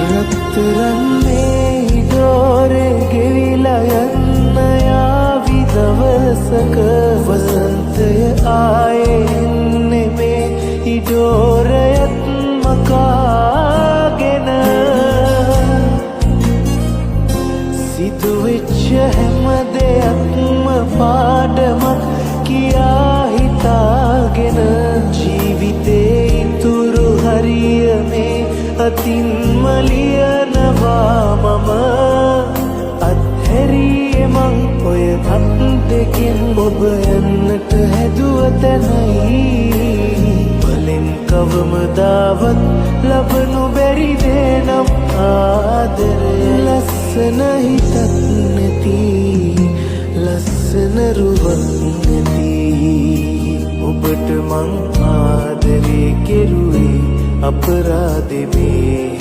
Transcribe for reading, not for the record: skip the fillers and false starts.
රත්තරන්නේ ඩෝරේ ගෙවිලා යන්න යාවි දවසක වසන්තය ආයේ එන්නේ මේ ඉඩෝරයත් මකාගෙන සිදුවෙච්ච හැම දෙයක්ම පාඩමක් කියා හිතාගෙන ජීවිතේ ඉතුරු හරිය මේ අතින්ම ලියනවා මම අත්හැරියේ මං ඔය අත් දෙකෙන් ඔබ යන්නට හැදුව තැනයි බලෙන් කවමදාවත් ලබනු බැරි දෙනම් ආදරය ලස්සන හිතක් නැති ලස්සන රුවක් නැති ඔබට මං ආදරේ කෙරුවේ අපරාධේ මේ